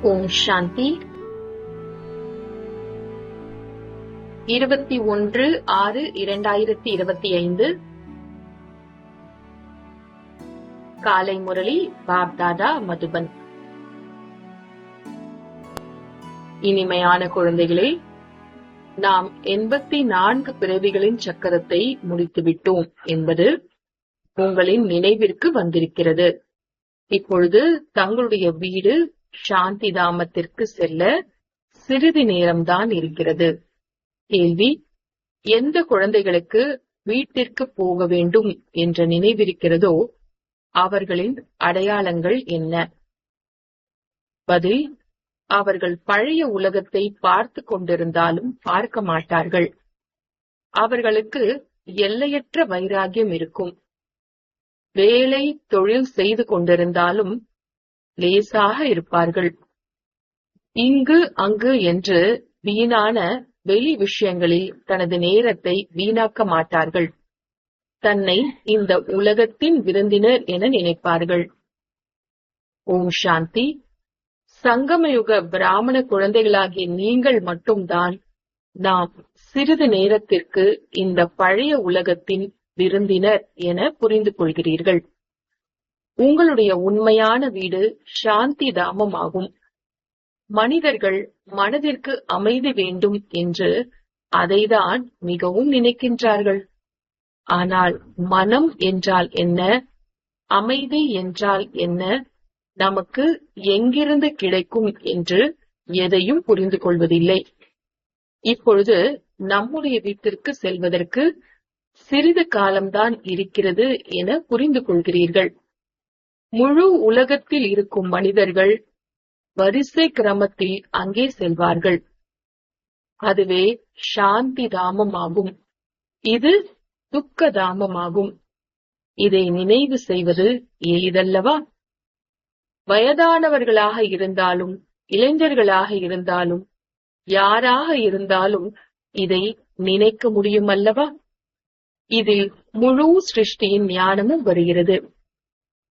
ஓம் சாந்தி. 21/6/2025 காலை முரளி பாப்தாதா மதுபன். இனிமையான குழந்தைகளே, நாம் 84 பிறவிகளின் சக்கரத்தை முடித்துவிட்டோம் என்பது உங்களின் நினைவிற்கு வந்திருக்கிறது. இப்பொழுது தங்களுடைய வீடு சாந்தி தாமத்திற்கு செல்ல சிறிது நேரம்தான் இருக்கிறது. கேள்வி: எந்த குழந்தைகளுக்கு வீட்டிற்கு போக வேண்டும் என்ற நினைவிருக்கிறதோ அவர்களின் அடையாளங்கள் என்ன? பதில்: அவர்கள் பழைய உலகத்தை பார்த்து கொண்டிருந்தாலும் பார்க்க மாட்டார்கள். அவர்களுக்கு எல்லையற்ற வைராகியம் இருக்கும். வேலை தொழில் செய்து கொண்டிருந்தாலும் லேசாக இருப்பார்கள். இங்கு அங்கு என்று வீணான வெளி விஷயங்களில் தனது நேரத்தை வீணாக்க மாட்டார்கள். தன்னை இந்த உலகத்தின் விருந்தினர் என நினைப்பார்கள். ஓம் சாந்தி. சங்கமயுக பிராமண குழந்தைகளாகிய நீங்கள் மட்டும்தான் நாம் சிறிது நேரத்திற்கு இந்த பழைய உலகத்தின் விருந்தினர் என புரிந்து கொள்கிறீர்கள். உங்களுடைய உண்மையான வீடு சாந்தி தாமம் ஆகும். மனிதர்கள் மனதிற்கு அமைதி வேண்டும் என்று அதைதான் மிகவும் நினைக்கின்றார்கள். ஆனால் மனம் என்றால் என்ன, அமைதி என்றால் என்ன, நமக்கு எங்கிருந்து கிடைக்கும் என்று எதையும் புரிந்து கொள்வதில்லை. இப்பொழுது நம்முடைய வீட்டிற்கு செல்வதற்கு சிறிது காலம்தான் இருக்கிறது என புரிந்து கொள்கிறீர்கள். முழு உலகத்தில் இருக்கும் மனிதர்கள் வரிசை கிரமத்தில் அங்கே செல்வார்கள். அதுவே சாந்தி தாமமாகும். இது துக்க தாமமாகும். இதை நினைவு செய்வது எளிதல்லவா? வயதானவர்களாக இருந்தாலும் இளைஞர்களாக இருந்தாலும் யாராக இருந்தாலும் இதை நினைக்க முடியும் அல்லவா? இதில் முழு சிருஷ்டியின் ஞானமும் வருகிறது.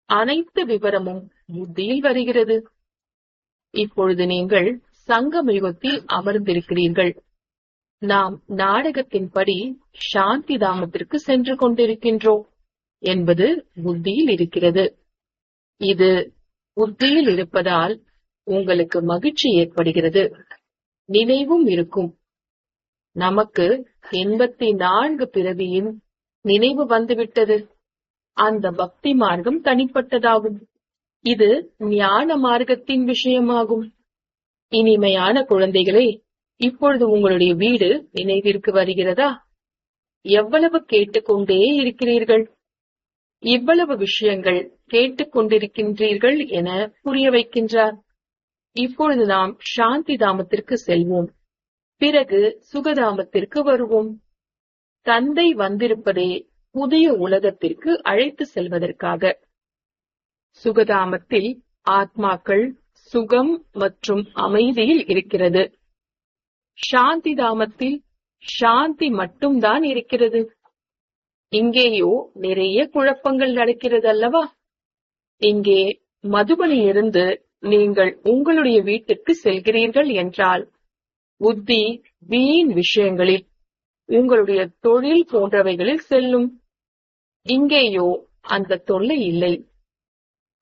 அனைத்து விவரமும் புத்தியில் வருகிறது. இப்பொழுது நீங்கள் சங்கமயுகத்தில் அமர்ந்திருக்கிறீர்கள். நாம் நாடகத்தின்படி சாந்தி தாமத்திற்கு சென்று கொண்டிருக்கின்றோம் என்பது புத்தியில் இருக்கிறது. இது புத்தியில் இருப்பதால் உங்களுக்கு மகிழ்ச்சி ஏற்படுகிறது. நினைவும் இருக்கும். நமக்கு 84 பிறவியின் நினைவு வந்துவிட்டது. அந்த பக்தி மார்க்கம் தனிப்பட்டதாகும். இது ஞான மார்க்கத்தின் விஷயமாகும். இனிமையான குழந்தைகளே, இப்பொழுது உங்களுடைய வீடு நினைவிற்கு வருகிறதா? எவ்வளவு கேட்டுக்கொண்டே இருக்கிறீர்கள். இவ்வளவு விஷயங்கள் கேட்டுக்கொண்டிருக்கின்றீர்கள் என புரிய வைக்கின்றார். இப்பொழுது நாம் சாந்தி தாமத்திற்கு செல்வோம். பிறகு சுகதாமத்திற்கு வருவோம். தந்தை வந்திருப்பதே புதிய உலகத்திற்கு அழைத்து செல்வதற்காக. சுகதாமத்தில் ஆத்மாக்கள் சுகம் மற்றும் அமைதியில் இருக்கிறது. சாந்தி தாமத்தில் சாந்தி மட்டும்தான் இருக்கிறது. இங்கேயோ நிறைய குழப்பங்கள் நடக்கிறது அல்லவா? இங்கே மதுபனிலிருந்து நீங்கள் உங்களுடைய வீட்டுக்கு செல்கிறீர்கள் என்றால் புத்தி வீண் விஷயங்களில், உங்களுடைய தொழில் போன்றவைகளில் செல்லும். இங்கேயோ அந்த தொல்லை இல்லை.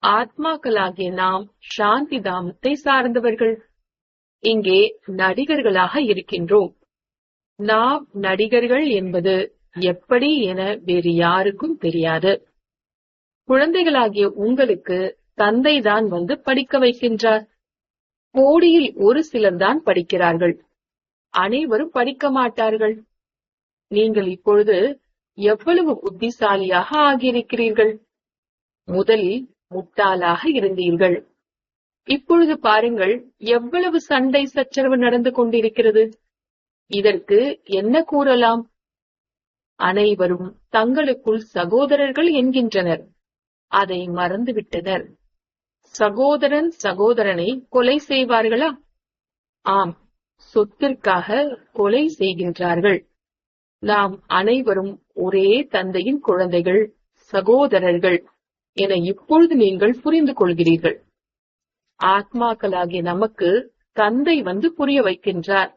ஆத்மாக்களாகிய நாம் சாந்தி தாமத்தை சார்ந்தவர்கள். இங்கே நடிகர்களாக இருக்கின்றோம். நாம் நடிகர்கள் என்பது எப்படி என வேறு யாருக்கும் தெரியாது. குழந்தைகளாகிய உங்களுக்கு தந்தைதான் வந்து படிக்க வைக்கின்றார். கோடியில் ஒரு சிலர் தான் படிக்கிறார்கள். அனைவரும் படிக்க மாட்டார்கள். நீங்கள் இப்பொழுது எவ்வளவு புத்திசாலியாக ஆகியிருக்கிறீர்கள். முதலில் முட்டாளாக இருந்தீர்கள். இப்பொழுது பாருங்கள் எவ்வளவு சண்டை சச்சரவு நடந்து கொண்டிருக்கிறது. இதற்கு என்ன கூறலாம்? அனைவரும் தங்களுக்குள் சகோதரர்கள் என்கின்றனர். அதை மறந்துவிட்டனர். சகோதரன் சகோதரனை கொலை செய்வார்களா? ஆம், சொத்திற்காக கொலை செய்கின்றார்கள். நாம் அனைவரும் ஒரே தந்தையின் குழந்தைகள், சகோதரர்கள் என இப்பொழுது நீங்கள் புரிந்து கொள்கிறீர்கள். ஆத்மாக்களாகிய நமக்கு தந்தை வந்து புரிய வைக்கின்றார்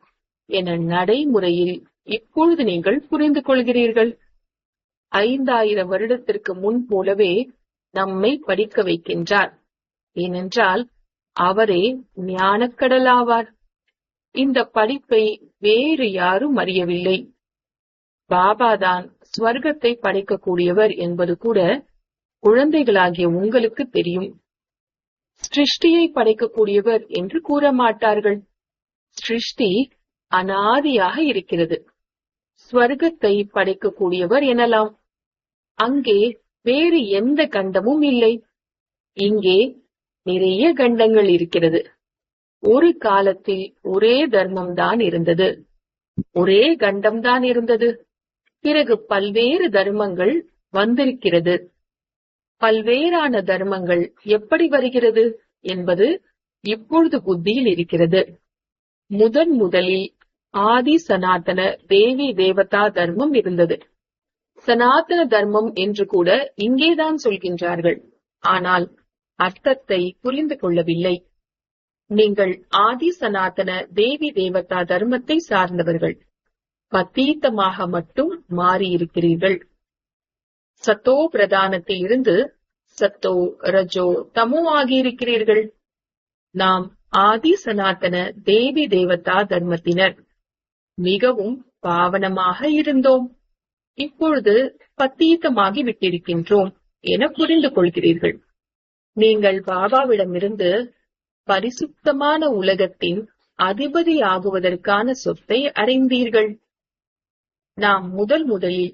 என நடைமுறையில் இப்பொழுது நீங்கள் புரிந்து கொள்கிறீர்கள். 5000 வருடத்திற்கு முன் போலவே நம்மை படிக்க வைக்கின்றார். ஏனென்றால் அவரே ஞானக்கடலாவார். இந்த படிப்பை வேறு யாரும் அறியவில்லை. பாபாதான் ஸ்வர்க்கத்தை படைக்கக்கூடியவர் என்பது கூட குழந்தைகளாகிய உங்களுக்கு தெரியும். சிருஷ்டியை படைக்கக்கூடியவர் என்று கூற மாட்டார்கள். சிருஷ்டி அனாதியாக இருக்கிறது. ஸ்வர்க்கத்தை படைக்கக்கூடியவர் எனலாம். அங்கே வேறு எந்த கண்டமும் இல்லை. இங்கே நிறைய கண்டங்கள் இருக்கிறது. ஒரு காலத்தில் ஒரே தர்மம் தான் இருந்தது, ஒரே கண்டம்தான் இருந்தது. பிறகு பல்வேறு தர்மங்கள் வந்திருக்கிறது. பல்வேறான தர்மங்கள் எப்படி வருகிறது என்பது இப்பொழுது புத்தியில் இருக்கிறது. முதலில் ஆதி சனாதன தேவி தேவதா தர்மம் இருந்தது. சனாதன தர்மம் என்று கூட இங்கேதான் சொல்கின்றார்கள். ஆனால் அர்த்தத்தை புரிந்து கொள்ளவில்லை. நீங்கள் ஆதி சனாதன தேவி தேவதா தர்மத்தை சார்ந்தவர்கள். பத்தீத்தமாக மட்டும் மாறியிருக்கிறீர்கள். சத்தோ பிரதானத்தில் இருந்து சத்தோ ரஜோ தமோ ஆகியிருக்கிறீர்கள். நாம் ஆதி சனாதன தேவி தேவதா தர்மத்தினர். மிகவும் பாவனமாக இருந்தோம். இப்பொழுது பத்தீத்தமாகி விட்டிருக்கின்றோம் என புரிந்து கொள்கிறீர்கள். நீங்கள் பாபாவிடமிருந்து பரிசுத்தமான உலகத்தின் அதிபதி ஆகுவதற்கான சொத்தை அடைந்தீர்கள். நாம் முதலில்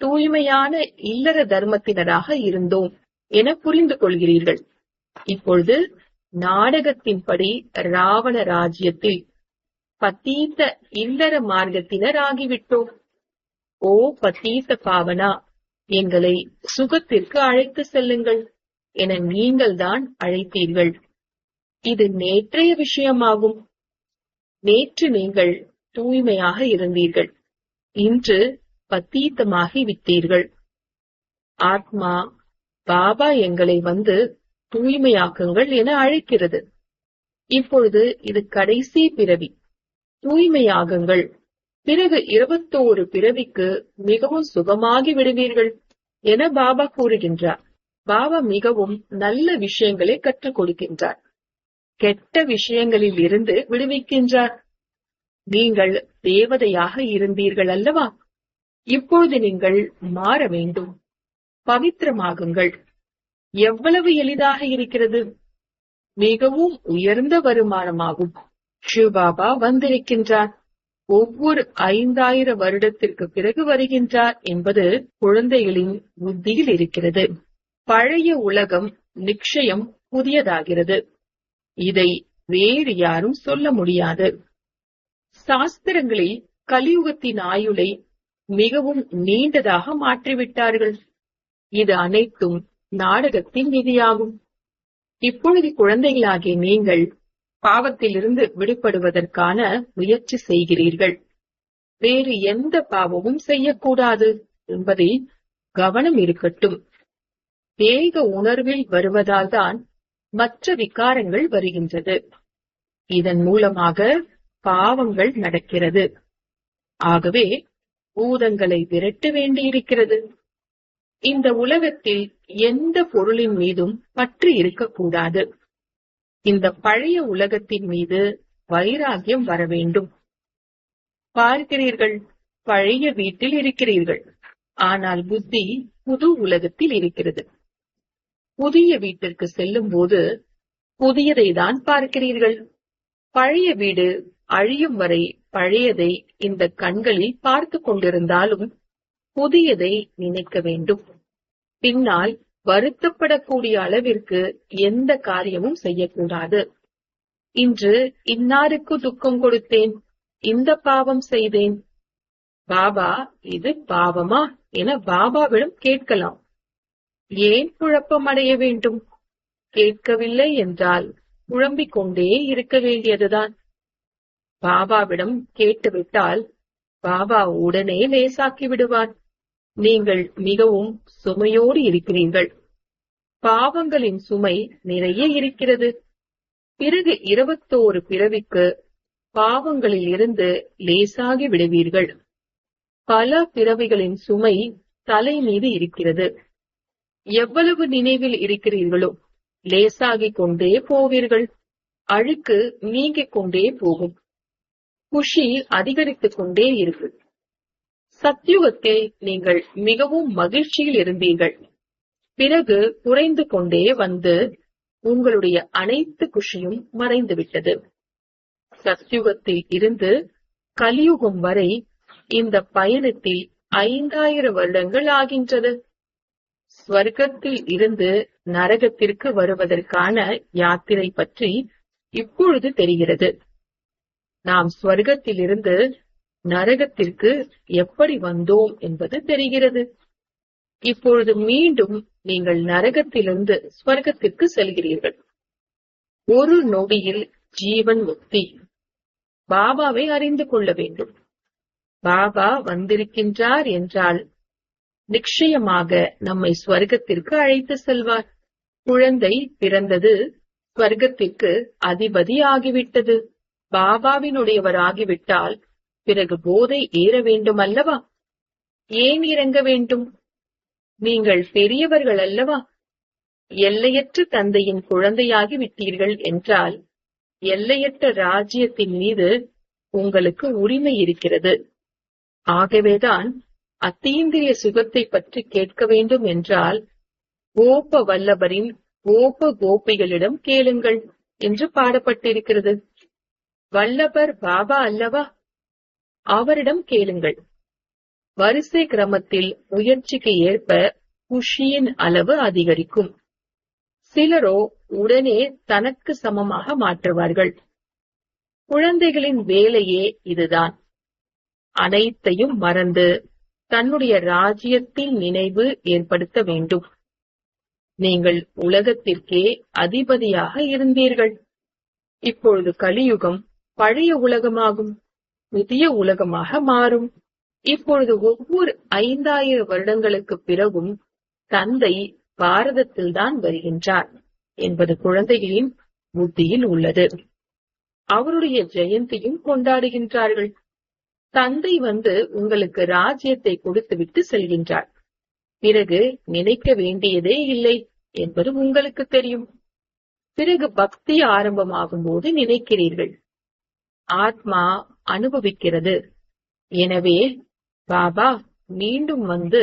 தூய்மையான இல்லற தர்மத்தினராக இருந்தோம் என புரிந்து கொள்கிறீர்கள். இப்பொழுது நாடகத்தின்படி ராவண ராஜ்யத்தில் பத்தீத்த இல்லற மார்க்கத்தினர் ஆகிவிட்டோம். ஓ பத்தீத்த பாவனா, எங்களை சுகத்திற்கு அழைத்து செல்லுங்கள் என நீங்கள்தான் அழைத்தீர்கள். இது நேற்றைய விஷயமாகும். நேற்று நீங்கள் தூய்மையாக இருந்தீர்கள். இன்று பத்தீத்தமாகி விட்டீர்கள். ஆத்மா பாபா எங்களை வந்து தூய்மையாக்குங்கள் என அழைக்கிறது. இப்பொழுது இது கடைசி பிறவி. தூய்மையாகுங்கள். பிறகு 21 பிறவிக்கு மிகவும் சுகமாகி விடுவீர்கள் என பாபா கூறுகின்றார். பாபா மிகவும் நல்ல விஷயங்களை கற்றுக் கொடுக்கின்றார். கெட்ட விஷயங்களில் இருந்து விடுவிக்கின்றார். நீங்கள் தேவதையாக இருந்தீர்கள் அல்லவா? இப்பொழுது நீங்கள் மாற வேண்டும். பவித்திரமாகுங்கள். எவ்வளவு எளிதாக இருக்கிறது. மிகவும் உயர்ந்த வருமானமாகும். சிவபாபா வந்திருக்கின்றார். ஒவ்வொரு 5000 வருடத்திற்கு பிறகு வருகின்றார் என்பது குழந்தைகளின் புத்தியில் இருக்கிறது. பழைய உலகம் நிச்சயம் புதியதாகிறது. இதை வேறு யாரும் சொல்ல முடியாது. சாஸ்திரங்களில் கலியுகத்தின் ஆயுளை மிகவும் நீண்டதாக மாற்றிவிட்டார்கள். இது அனைத்தும் நாடகத்தின் விதியாகும். இப்பொழுது குழந்தைகளாகிய நீங்கள் பாவத்திலிருந்து விடுபடுவதற்கான முயற்சி செய்கிறீர்கள். வேறு எந்த பாவமும் செய்யக்கூடாது என்பதில் கவனம் இருக்கட்டும். வேக உணர்வில் வருவதால் தான் மற்ற விகாரங்கள் வருகின்றது. இதன் மூலமாக பாவங்கள் நடக்கிறது. ஆகவே பூதங்களை விரட்ட வேண்டியிருக்கிறது. இந்த உலகத்தில் எந்த பொருளின் மீதும் பற்று இருக்கக்கூடாது. இந்த பழைய உலகத்தின் மீது வைராகியம் வர வேண்டும். பார்க்கிறீர்கள், பழைய வீட்டில் இருக்கிறீர்கள். ஆனால் புத்தி புது உலகத்தில் இருக்கிறது. புதிய வீட்டிற்கு செல்லும் போது புதியதை தான் பார்க்கிறீர்கள். பழைய வீடு அழியும் வரை பழையதை இந்த கண்களில் பார்த்து கொண்டிருந்தாலும் புதியதை நினைக்க வேண்டும். பின்னால் வருத்தப்படக்கூடிய அளவிற்கு எந்த காரியமும் செய்யக்கூடாது. இன்று இன்னாருக்கு துக்கம் கொடுத்தேன், இந்த பாவம் செய்தேன். பாபா, இது பாவமா என பாபாவிடம் கேட்கலாம். ஏன் குழப்பம் அடைய வேண்டும்? கேட்கவில்லை என்றால் குழம்பிக் கொண்டே இருக்க வேண்டியதுதான். பாபாவிடம் கேட்டுவிட்டால் பாபா உடனே லேசாக்கி விடுவார். நீங்கள் மிகவும் சுமையோடு இருக்கிறீர்கள். பாவங்களின் சுமை நிறைய இருக்கிறது. பிறகு 21 பிறவிக்கு பாவங்களில் இருந்து லேசாகி விடுவீர்கள். பல பிறவிகளின் சுமை தலை மீது இருக்கிறது. எவ்வளவு நினைவில் இருக்கிறீர்களோ லேசாகிக் கொண்டே போவீர்கள். அழுக்கு நீங்கிக் கொண்டே போகும். குஷி அதிகரித்துக் கொண்டே இருக்கு. சத்யுகத்தில் நீங்கள் மிகவும் மகிழ்ச்சியில் இருந்தீர்கள். பிறகு குறைந்து கொண்டே வந்து உங்களுடைய அனைத்து குஷியும் மறைந்துவிட்டது. சத்யுகத்தில் இருந்து கலியுகம் வரை இந்த பயணத்தில் 5000 வருடங்கள் ஆகின்றது. ஸ்வர்க்கத்தில் இருந்து நரகத்திற்கு வருவதற்கான யாத்திரை பற்றி இப்பொழுது தெரிகிறது. நாம் ஸ்வர்க்கத்திலிருந்து நரகத்திற்கு எப்படி வந்தோம் என்பது தெரிகிறது. இப்பொழுது மீண்டும் நீங்கள் நரகத்திலிருந்து ஸ்வர்க்கத்திற்கு செல்கிறீர்கள். ஒரு நொடியில் ஜீவன் முக்தி. பாபாவை அறிந்து கொள்ள வேண்டும். பாபா வந்திருக்கின்றார் என்றால் நிச்சயமாக நம்மை ஸ்வர்க்கத்திற்கு அழைத்து செல்வார். குழந்தை பிறந்தது, ஸ்வர்க்கத்திற்கு அதிபதி ஆகிவிட்டது. பாபாவினுடையவர் ஆகிவிட்டால் பிறகு போதை ஏற வேண்டும் அல்லவா? ஏன் இறங்க வேண்டும்? நீங்கள் பெரியவர்கள் அல்லவா? எல்லையற்ற தந்தையின் குழந்தையாகி விட்டீர்கள் என்றால் எல்லையற்ற ராஜ்யத்தின் மீது உங்களுக்கு உரிமை இருக்கிறது. ஆகவேதான் அத்தீந்திரிய சுகத்தை பற்றி கேட்க வேண்டும் என்றால் கோப வல்லபரின் கோப கோபிகளிடம் கேளுங்கள் என்று பாடப்பட்டிருக்கிறது. வல்லபர் பாபா அல்லவா? அவரிடம் கேளுங்கள். வரிசை கிரமத்தில் முயற்சிக்கு ஏற்ப குஷியின் அளவு அதிகரிக்கும். சிலரோ உடனே தனக்கு சமமாக மாற்றுவார்கள். குழந்தைகளின் வேலையே இதுதான். அனைத்தையும் மறந்து தன்னுடைய ராஜ்யத்தின் நினைவு ஏற்படுத்த வேண்டும். நீங்கள் உலகத்திற்கே அதிபதியாக இருந்தீர்கள். இப்பொழுது கலியுகம் பழைய உலகமாகும். புதிய உலகமாக மாறும். இப்பொழுது ஒவ்வொரு 5000 வருடங்களுக்கு பிறகும் தந்தை பாரதத்தில்தான் வருகின்றார் என்பது குழந்தைகளின் புத்தியில் உள்ளது. அவருடைய ஜெயந்தியும் கொண்டாடுகின்றார்கள். தந்தை வந்து உங்களுக்கு ராஜ்யத்தை கொடுத்துவிட்டு செல்கின்றார். பிறகு நினைக்க வேண்டியதே இல்லை என்பது உங்களுக்கு தெரியும். பிறகு பக்தி ஆரம்பமாகும் போது நினைக்கிறீர்கள். ஆத்மா அனுபவிக்கிறது. எனவே பாபா மீண்டும் வந்து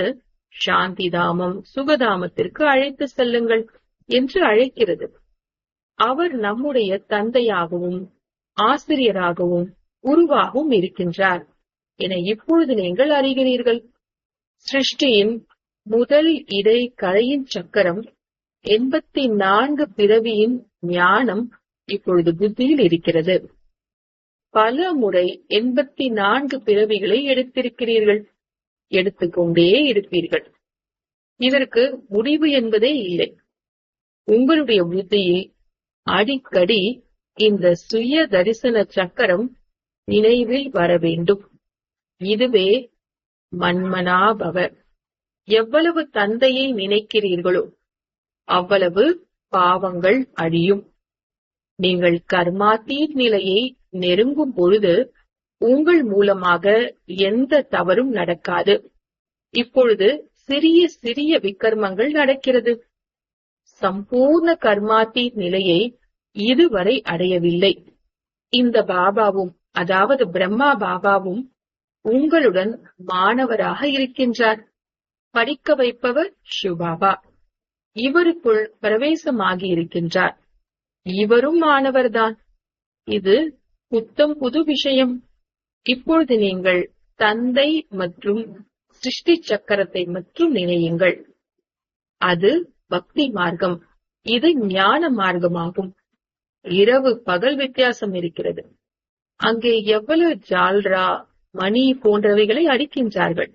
சாந்திதாமம் சுகதாமத்திற்கு அழைத்து செல்லுங்கள் என்று அழைக்கிறது. அவர் நம்முடைய தந்தையாகவும் ஆசிரியராகவும் குருவாகவும் இருக்கின்றார் என இப்பொழுது நீங்கள் அறிகிறீர்கள். சிருஷ்டியின் முதல் இடை கலையின் சக்கரம் 84 பிறவியின் ஞானம் இப்பொழுது புத்தியில் இருக்கிறது. பல முறை 84 பிறவிகளை எடுத்திருக்கிறீர்கள். எடுத்துக்கொண்டே இருப்பீர்கள். இதற்கு முடிவு என்பதே இல்லை. உங்களுடைய புத்தியில் அடிக்கடி இந்த சுய தரிசன சக்கரம் நினைவில் வர வேண்டும். இதுவே மன்மனாபவ. எவ்வளவு தந்தையை நினைக்கிறீர்களோ அவ்வளவு பாவங்கள் அழியும். நீங்கள் கர்மாத்தீத் நிலையை நெருங்கும் பொழுது உங்கள் மூலமாக எந்த தவறும் நடக்காது. இப்பொழுது சிறிய சிறிய விக்கர்மங்கள் நடக்கிறது. சம்பூர்ண கர்மாத்தீத் நிலையை இதுவரை அடையவில்லை. இந்த பாபாவும், அதாவது பிரம்மா பாபாவும் உங்களுடன் மாணவராக இருக்கின்றார். படிக்க வைப்பவர் சிவபாபா. இவருக்குள் பிரவேசமாகி இருக்கின்றார். இவரும் மாணவர்தான். இது புத்தம் புது விஷயம். இப்பொழுது நீங்கள் தந்தை மற்றும் சிருஷ்டி சக்கரத்தை மற்றும் நினையுங்கள். அது பக்தி மார்க்கம். இது ஞான மார்க்கமாகும். இரவு பகல் வித்தியாசம் இருக்கிறது. அங்கே எவ்வளவு ஜால்ரா மணி போன்றவைகளை அடிக்கின்றார்கள்.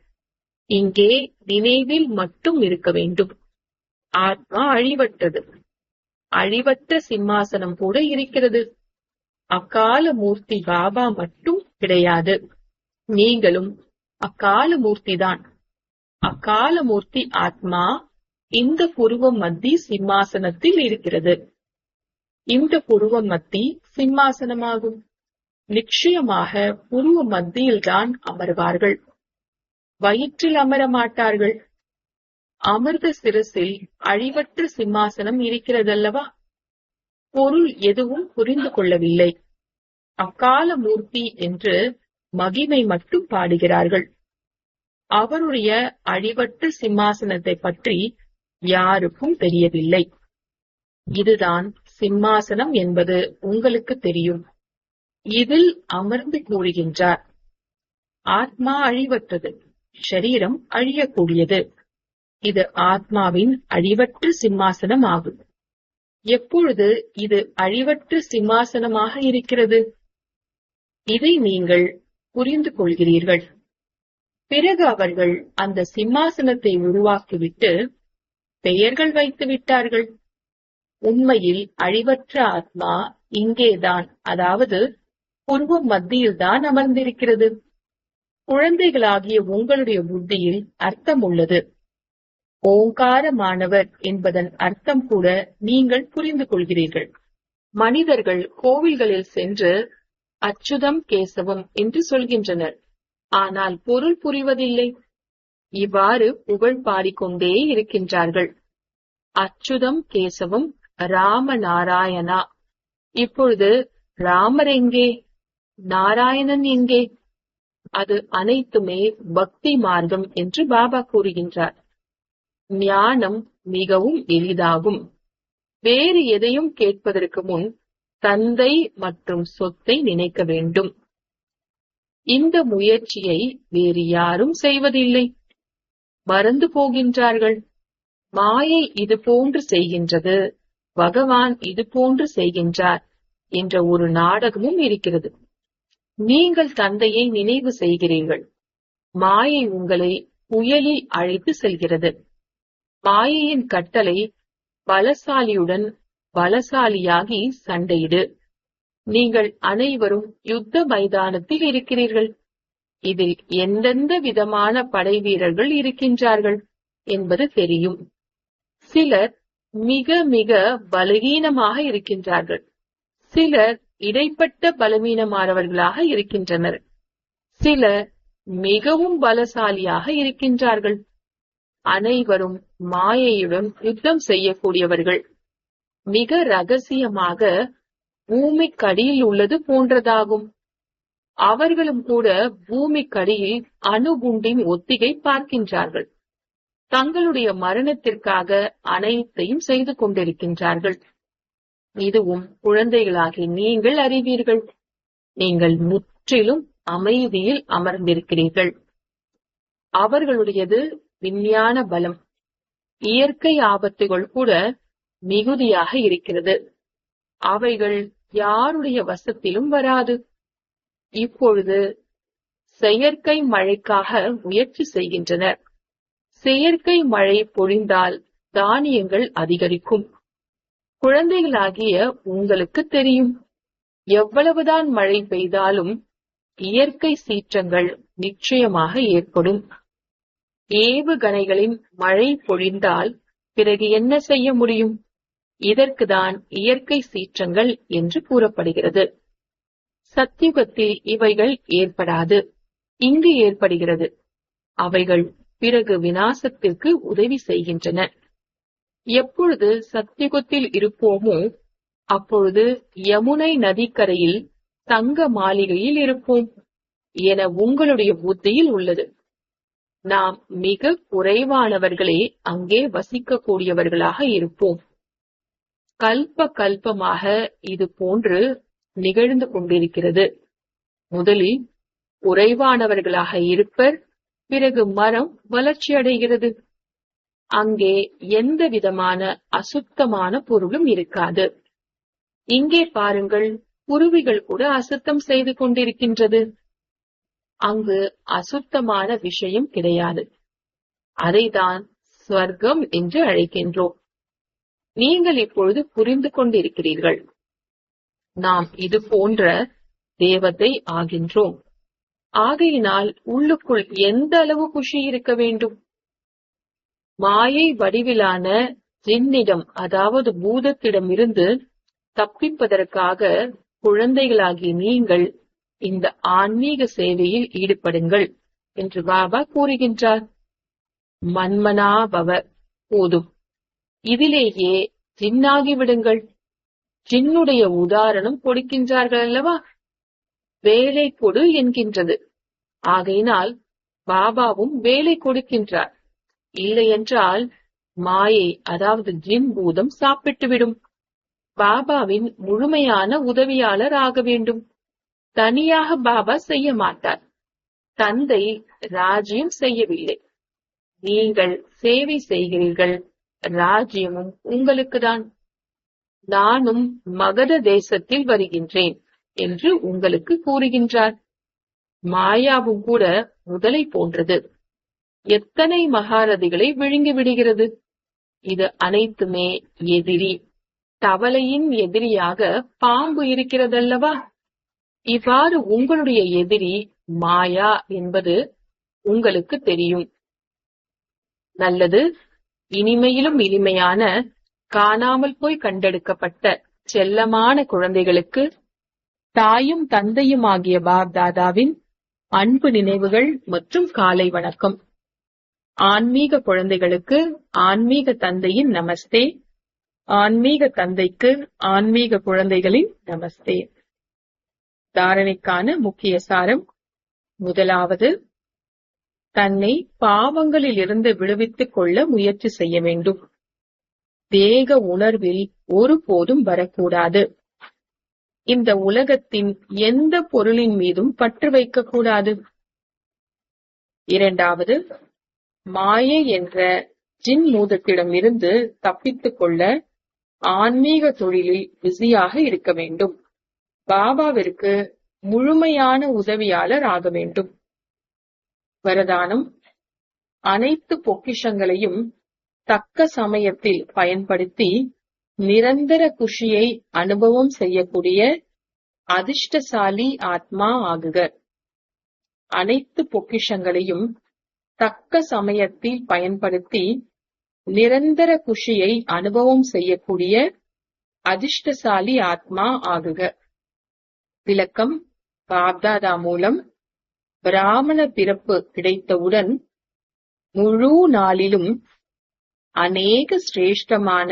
இங்கே நினைவில் மட்டும் இருக்க வேண்டும். ஆத்மா அழிவற்றது. அழிவற்ற சிம்மாசனம் கூட இருக்கிறது. அக்கால மூர்த்தி பாபா மட்டும் கிடையாது. நீங்களும் அக்கால மூர்த்திதான். அக்கால மூர்த்தி ஆத்மா இந்த புருவ மத்தி சிம்மாசனத்தில் இருக்கிறது. இந்த புருவ மத்தி சிம்மாசனமாகும். நிச்சயமாக புருவ மத்தியில்தான் அமர்வார்கள். வயிற்றில் அமர மாட்டார்கள். அமிர்த சிரசில் அழிவற்ற சிம்மாசனம் இருக்கிறதல்லவா? பொருள் எதுவும் புரிந்து கொள்ளவில்லை. அக்கால மூர்த்தி என்று மகிமை மட்டும் பாடுகிறார்கள். அவருடைய அழிவற்ற சிம்மாசனத்தை பற்றி யாருக்கும் தெரியவில்லை. இதுதான் சிம்மாசனம் என்பது உங்களுக்கு தெரியும். இதில் அமர்ந்து கூறுகின்றார். ஆத்மா அழிவற்றது, ஷரீரம் அழியக்கூடியது. இது ஆத்மாவின் அழிவற்ற சிம்மாசனம் ஆகும். எப்பொழுது இது அழிவற்ற சிம்மாசனமாக இருக்கிறது? இதை நீங்கள் புரிந்து கொள்கிறீர்கள். பிறகு அவர்கள் அந்த சிம்மாசனத்தை உருவாக்கிவிட்டு பெயர்கள் வைத்து விட்டார்கள். உண்மையில் அழிவற்ற ஆத்மா இங்கேதான், அதாவது புருவ மத்தியில்தான் அமர்ந்திருக்கிறது. குழந்தைகளாகிய உங்களுடைய புத்தியில் அர்த்தம் உள்ளது. ஓங்காரமானவர் என்பதன் அர்த்தம் கூட நீங்கள் புரிந்து கொள்கிறீர்கள். மனிதர்கள் கோவில்களில் சென்று அச்சுதம் கேசவம் என்று சொல்கின்றனர். ஆனால் பொருள் புரிவதில்லை. இவ்வாறு புகழ் பாடிக்கொண்டே இருக்கின்றார்கள். அச்சுதம் கேசவம் ராம நாராயணா. இப்பொழுது ராமர் எங்கே? நாராயணன் எங்கே? அது அனைத்துமே பக்தி மார்க்கம் என்று பாபா கூறுகின்றார். ஞானம் மிகவும் எளிதாகும். வேறு எதையும் கேட்பதற்கு முன் தந்தை மற்றும் சொத்தை நினைக்க வேண்டும். இந்த முயற்சியை வேறு யாரும் செய்வதில்லை. மறந்து போகின்றார்கள். மாயை இது போன்று செய்கின்றது, பகவான் இது போன்று செய்கின்றார் என்ற ஒரு நாடகமும் இருக்கிறது. நீங்கள் தந்தையை நினைவு செய்கிறீர்கள். மாயை உங்களை புயலில் அழைத்து செல்கிறது. மாயையின் கட்டளை பலசாலியுடன் பலசாலியாகி சண்டையிடு. நீங்கள் அனைவரும் யுத்த மைதானத்தில் இருக்கிறீர்கள். இதில் எந்தெந்த விதமான படை வீரர்கள் இருக்கின்றார்கள் என்பது தெரியும். சிலர் மிக மிக பலவீனமாக இருக்கின்றார்கள். சிலர் இடைப்பட்ட பலவீனமானவர்களாக இருக்கின்றனர். சிலர் மிகவும் பலசாலியாக இருக்கின்றார்கள். அனைவரும் மாயையுடன் யுத்தம் செய்யக்கூடியவர்கள். மிக ரகசியமாக பூமிக்கடியில் உள்ளது போன்றதாகும். அவர்களும் கூட பூமிக்கடியில் அணுகுண்டின் ஒத்திகை பார்க்கின்றார்கள். தங்களுடைய மரணத்திற்காக அனைத்தையும் செய்து கொண்டிருக்கின்றார்கள். இதுவும் குழந்தைகளாகி நீங்கள் அறிவீர்கள். நீங்கள் முற்றிலும் அமைதியில் அமர்ந்திருக்கிறீர்கள். அவர்களுடையது விஞ்ஞான பலம். இயற்கை ஆபத்துகள் கூட மிகுதியாக இருக்கிறது. அவைகள் யாருடைய வசத்திலும் வராது. இப்பொழுது செயற்கை மழைக்காக முயற்சி செய்கின்றனர். செயற்கை மழை பொழிந்தால் தானியங்கள் அதிகரிக்கும். குழந்தைகளாகிய உங்களுக்கு தெரியும், எவ்வளவுதான் மழை பெய்தாலும் இயற்கை சீற்றங்கள் நிச்சயமாக ஏற்படும். ஏவுகணைகளின் மழை பொழிந்தால் பிறகு என்ன செய்ய முடியும்? இதற்குதான் இயற்கை சீற்றங்கள் என்று கூறப்படுகிறது. சத்தியுகத்தில் இவைகள் ஏற்படாது. இங்கு ஏற்படுகிறது. அவைகள் பிறகு விநாசத்திற்கு உதவி செய்கின்றன. எப்பொழுது சத்தியுகத்தில் இருப்போமோ அப்பொழுது யமுனை நதிக்கரையில் தங்க மாளிகையில் இருப்போம் என உங்களுடைய புத்தியில் உள்ளது. நாம் மிக குறைவானவர்களே அங்கே வசிக்கக்கூடியவர்களாக இருப்போம். கல்ப கல்பமாக இது போன்று நிகழ்ந்து கொண்டிருக்கிறது. முதலில் குறைவானவர்களாக இருப்பர், பிறகு மரம் வளர்ச்சி அடைகிறது. அங்கே எந்த விதமான அசுத்தமான பொருளும் இருக்காது. இங்கே பாருங்கள், குருவிகள் கூட அசுத்தம் செய்து கொண்டிருக்கின்றது. அங்கு அசுத்தமான விஷயம் கிடையாது. அதைதான் ஸ்வர்க்கம் என்று அழைக்கின்றோம். நீங்கள் இப்பொழுது புரிந்து கொண்டிருக்கிறீர்கள். நாம் இது போன்ற தேவதை ஆகின்றோம். ஆகையினால் உள்ளுக்குள் எந்த அளவு குஷி இருக்க வேண்டும்? மாயை வடிவிலான ஜின்னிடம், அதாவது பூதத்திடமிருந்து தப்பிப்பதற்காக குழந்தைகளாகிய நீங்கள் இந்த ஆன்மீக சேவையில் ஈடுபடுங்கள் என்று பாபா கூறுகின்றார். மன்மனா பவ போதும், இதிலேயே ஜின்னாகி விடுங்கள். ஜின்னுடைய உதாரணம் கொடுக்கின்றார்கள் அல்லவா? வேலை கொடு என்கின்றது. ஆகையினால் பாபாவும் வேலை கொடுக்கின்றார். இல்லையென்றால் மாயை, அதாவது ஜின் பூதம் சாப்பிட்டுவிடும். பாபாவின் முழுமையான உதவியாளர் ஆக வேண்டும். தனியாக பாபா செய்ய மாட்டார். தந்தை ராஜ்யம் செய்யவில்லை, நீங்கள் சேவை செய்கிறீர்கள். ராஜ்யமும் உங்களுக்குதான். நானும் மகத தேசத்தில் வருகின்றேன் என்று உங்களுக்கு கூறுகின்றார். மாயாவும் கூட முதலை போன்றது. எத்தனை மகாரதிகளை விழுங்கி விடுகிறது. இது அனைத்துமே எதிரி. தவளையின் எதிரியாக பாம்பு இருக்கிறதல்லவா? இவ்வாறு உங்களுடைய எதிரி மாயா என்பது உங்களுக்கு தெரியும். நல்லது. இனிமையிலும் இனிமையான காணாமல் போய் கண்டெடுக்கப்பட்ட செல்லமான குழந்தைகளுக்கு தாயும் தந்தையும் ஆகிய பாப் தாதாவின் அன்பு நினைவுகள் மற்றும் காலை வணக்கம். ஆன்மீக குழந்தைகளுக்கு ஆன்மீக தந்தையின் நமஸ்தே. ஆன்மீக தந்தைக்கு ஆன்மீக குழந்தைகளின் நமஸ்தே. தாரணைக்கான முக்கிய சாரம். முதலாவது, தன்னை பாவங்களில் இருந்து விடுவித்துக் கொள்ள முயற்சி செய்ய வேண்டும். தேக உணர்வில் ஒருபோதும் வரக்கூடாது. இந்த உலகத்தின் எந்த பொருளின் மீதும் பற்று வைக்கக்கூடாது. இரண்டாவது, மாயை என்ற ஜின் மூதத்திடம் இருந்து தப்பித்துக் கொள்ள ஆன்மீக தொழிலில் பிஸியாக இருக்க வேண்டும். பாபாவிற்கு முழுமையான உதவியாளர் ஆக வேண்டும். வரதானம். அனைத்து பொக்கிஷங்களையும் தக்க சமயத்தில் பயன்படுத்தி நிரந்தர குஷியை அனுபவம் செய்யக்கூடிய அதிர்ஷ்டசாலி ஆத்மா ஆகுக. அனைத்து பொக்கிஷங்களையும் தக்க சமயத்தில் பயன்படுத்தி நிரந்தர குஷியை அனுபவம் செய்யக்கூடிய அதிர்ஷ்டசாலி ஆத்மா ஆகுக. விளக்கம். பாப்தாதா மூலம் பிராமண பிறப்பு கிடைத்தவுடன் முழு நாளிலும் அநேக சிரேஷ்டமான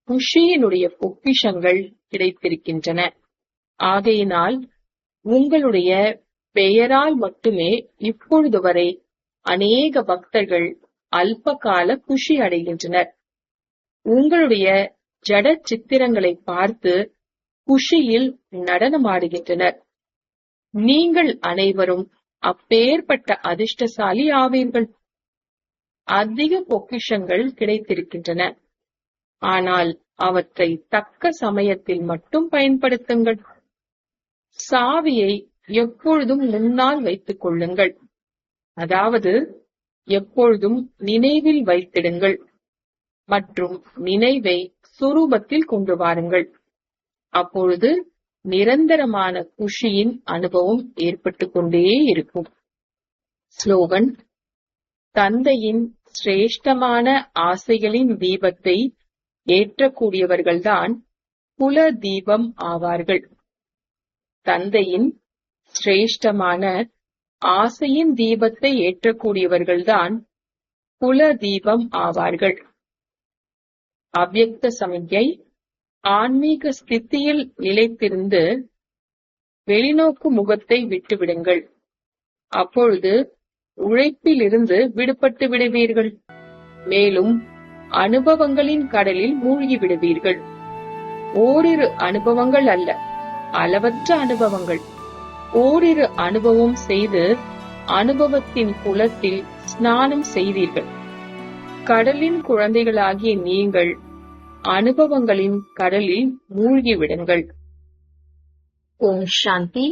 குஷியினுடைய பொக்கிஷங்கள் கிடைத்திருக்கின்றன. ஆகையினால் உங்களுடைய பெயரால் மட்டுமே இப்பொழுது வரை அநேக பக்தர்கள் அல்பகால குஷி அடைகின்றனர். உங்களுடைய ஜட சித்திரங்களை பார்த்து குஷியில் நடனமாடுகின்றனர். நீங்கள் அனைவரும் அப்பேற்பட்ட அதிர்ஷ்டசாலி ஆவீர்கள். அதிக பொக்கிஷங்கள் கிடைத்திருக்கின்றன. ஆனால் அவற்றை தக்க சமயத்தில் மட்டும் பயன்படுத்துங்கள். சாவியை எப்பொழுதும் முன்னால் வைத்துக் கொள்ளுங்கள். அதாவது எப்பொழுதும் நினைவில் வைத்திடுங்கள் மற்றும் நினைவை சுரூபத்தில் கொண்டு வாருங்கள். அப்பொழுது நிரந்தரமான குஷியின் அனுபவம் ஏற்பட்டுக் கொண்டே இருக்கும். ஸ்லோகன். தந்தையின் சிரேஷ்டமான ஆசைகளின் தீபத்தை ஏற்றக்கூடியவர்கள்தான் குல தீபம் ஆவார்கள். தந்தையின் சிரேஷ்டமான ஆசையின் தீபத்தை ஏற்றக்கூடியவர்கள்தான் குல தீபம் ஆவார்கள். அவ்யக்த சமிக்ஞை. ஆன்மீக ஸ்திதியில் நிலைத்திருந்து வெளிநோக்கு முகத்தை விட்டுவிடுங்கள். அப்பொழுது உழைப்பிலிருந்து விடுபட்டு விடுவீர்கள். மேலும் அனுபவங்களின் கடலில் மூழ்கி விடுவீர்கள். ஓரிரு அனுபவங்கள் அல்ல, அளவற்ற அனுபவங்கள். ஓரிரு அனுபவம் செய்து அனுபவத்தின் குளத்தில் ஸ்நானம் செய்வீர்கள். கடலின் குழந்தைகளாகிய நீங்கள் அனுபவங்களின் கடலில் மூழ்கிவிடுங்கள். ஓம் சாந்தி.